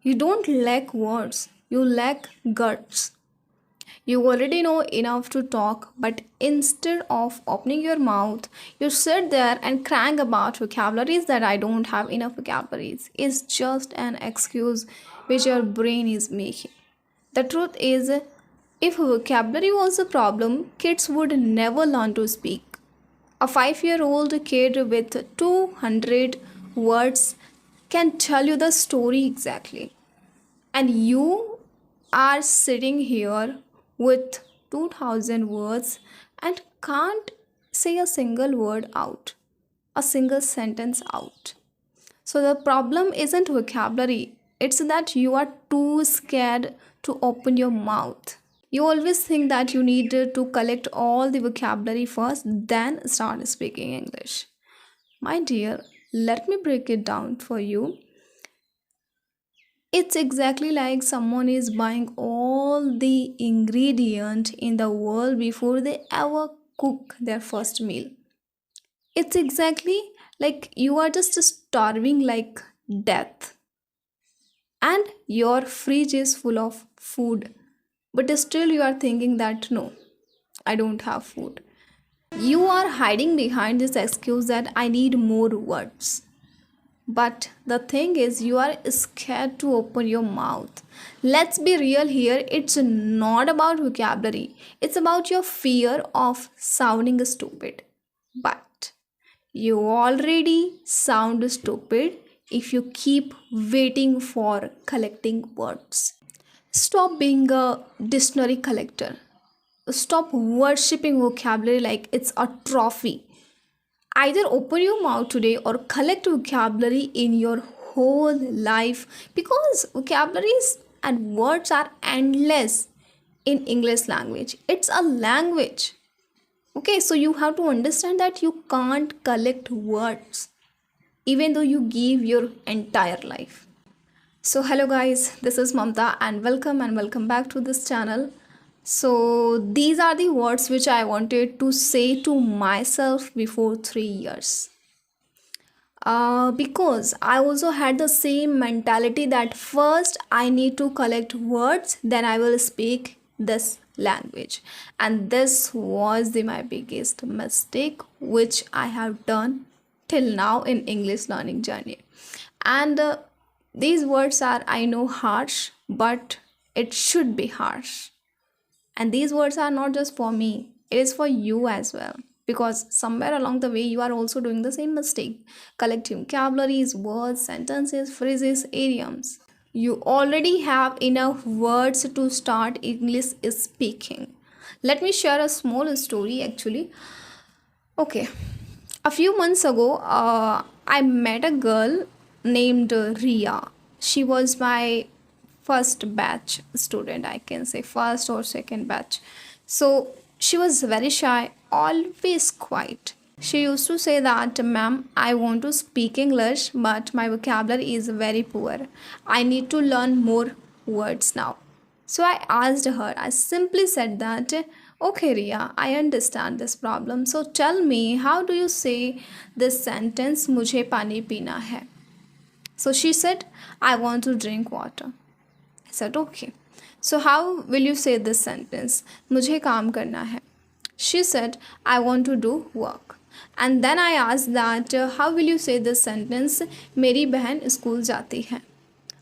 You don't lack words, you lack guts. You already know enough to talk, but instead of opening your mouth, you sit there and crank about vocabularies that I don't have enough vocabularies. It's just an excuse which your brain is making. The truth is, if vocabulary was a problem, kids would never learn to speak. A 5-year-old kid with 200 words can tell you the story exactly. And you are sitting here with 2000 words and can't say a single word out, a single sentence out. So the problem isn't vocabulary, it's that you are too scared to open your mouth. You always think that you need to collect all the vocabulary first, then start speaking English. My dear, let me break it down for you. It's exactly like someone is buying all the ingredient in the world before they ever cook their first meal. It's exactly like you are just starving like death and your fridge is full of food, but still you are thinking that no, I don't have food. You are hiding behind this excuse that I need more words. But the thing is, you are scared to open your mouth. Let's be real here, it's not about vocabulary, it's about your fear of sounding stupid. But you already sound stupid if you keep waiting for collecting words. Stop being a dictionary collector. Stop worshipping vocabulary like it's a trophy. Either open your mouth today or collect vocabulary in your whole life, because vocabularies and words are endless in English language. It's a language. Okay, so you have to understand that you can't collect words even though you give your entire life. So hello guys, this is Mamta and welcome back to this channel. So these are the words which I wanted to say to myself before 3 years. Because I also had the same mentality that first I need to collect words, then I will speak this language. And this was my biggest mistake which I have done till now in English learning journey. And these words are, I know, harsh, but it should be harsh. And these words are not just for me, it is for you as well. Because somewhere along the way, you are also doing the same mistake, collecting vocabularies, words, sentences, phrases, idioms. You already have enough words to start English speaking. Let me share a small story actually. Okay, a few months ago, I met a girl named Ria. She was my first batch student, I can say, first or second batch. So she was very shy, always quiet. She used to say that, ma'am, I want to speak English, but my vocabulary is very poor. I need to learn more words now. So I asked her, I simply said that, okay, Ria, I understand this problem. So tell me, how do you say this sentence, Mujhe pani pina hai? So she said, I want to drink water. I said, okay. So how will you say this sentence? Mujhe kaam karna hai. She said, I want to do work. And then I asked that, how will you say this sentence? Meri behan school jati hai.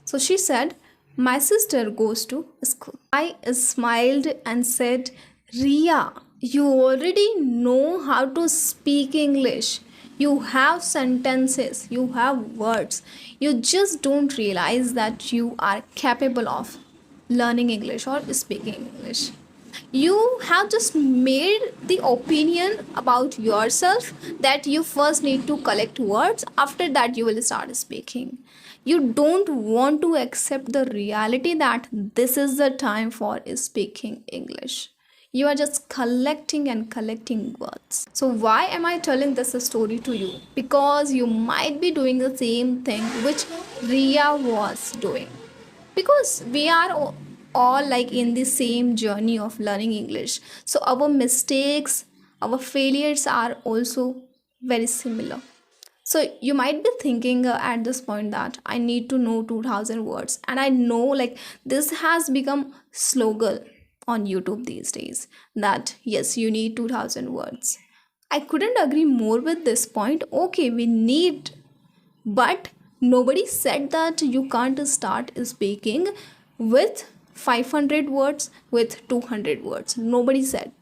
So she said, my sister goes to school. I smiled and said, Ria, you already know how to speak English. You have sentences, you have words. You just don't realize that you are capable of learning English or speaking English. You have just made the opinion about yourself that you first need to collect words, after that you will start speaking. You don't want to accept the reality that this is the time for speaking English. You are just collecting and collecting words. So why am I telling this story to you? Because you might be doing the same thing which Ria was doing. Because we are all like in the same journey of learning English. So our mistakes, our failures are also very similar. So you might be thinking at this point that I need to know 2000 words, and I know like this has become slogan on YouTube these days, that yes, you need 2000 words. I couldn't agree more with this point. Okay, we need, but nobody said that you can't start speaking with 500 words, with 200 words. Nobody said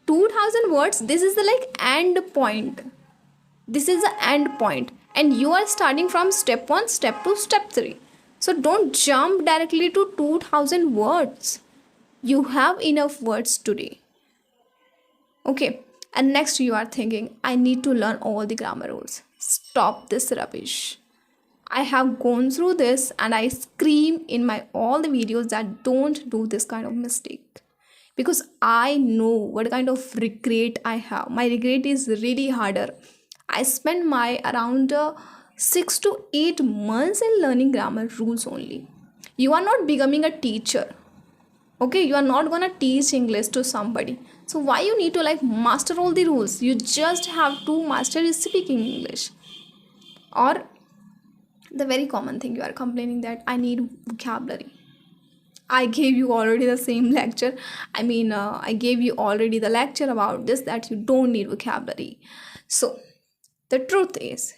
2000 words. This is the like end point. This is the end point, and you are starting from step 1, step 2, step 3. So don't jump directly to 2000 words. You have enough words today. Okay, and next you are thinking, I need to learn all the grammar rules. Stop this rubbish. I have gone through this and I scream in my all the videos that don't do this kind of mistake, because I know what kind of regret I have. My regret is really harder. I spent my around 6 to 8 months in learning grammar rules only. You are not becoming a teacher. Okay, you are not gonna teach English to somebody. So why you need to like master all the rules? You just have to master speaking English. Or the very common thing, you are complaining that I need vocabulary. I gave you already the same lecture. I gave you already the lecture about this, that you don't need vocabulary. So the truth is,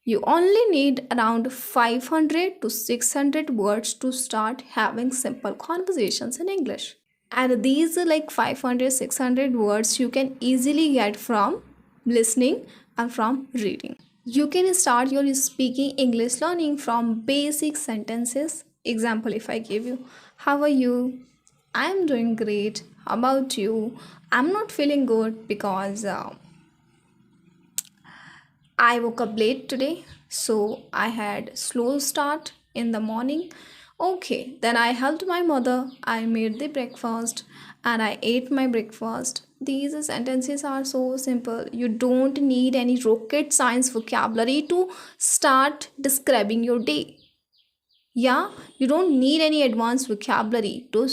you only need around 500 to 600 words to start having simple conversations in English. And these like 500, 600 words you can easily get from listening and from reading. You can start your speaking English learning from basic sentences. Example, if I give you, how are you? I'm doing great. How about you? I'm not feeling good because I woke up late today, so I had slow start in the morning. Okay, then I helped my mother. I made the breakfast and I ate my breakfast. These sentences are so simple. You don't need any rocket science vocabulary to start describing your day. Yeah, you don't need any advanced vocabulary to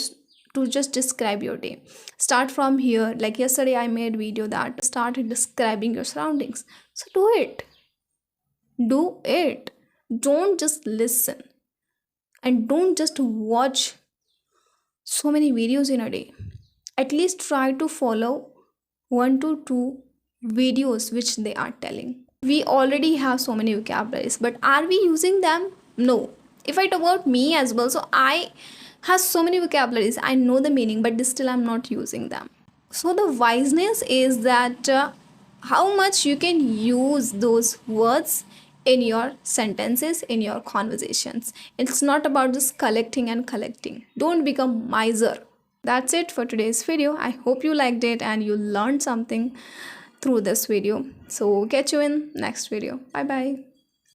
just describe your day. Start from here. Like yesterday I made video that started describing your surroundings. So do it. Don't just listen, and don't just watch so many videos in a day. At least try to follow 1 to 2 videos which they are telling. We already have so many vocabularies, but are we using them? No. If I talk about me as well, so I have so many vocabularies. I know the meaning, but still I'm not using them. So the wiseness is that how much you can use those words in your sentences, in your conversations. It's not about just collecting and collecting. Don't become miser. That's it for today's video. I hope you liked it and you learned something through this video. So catch you in next video. Bye bye.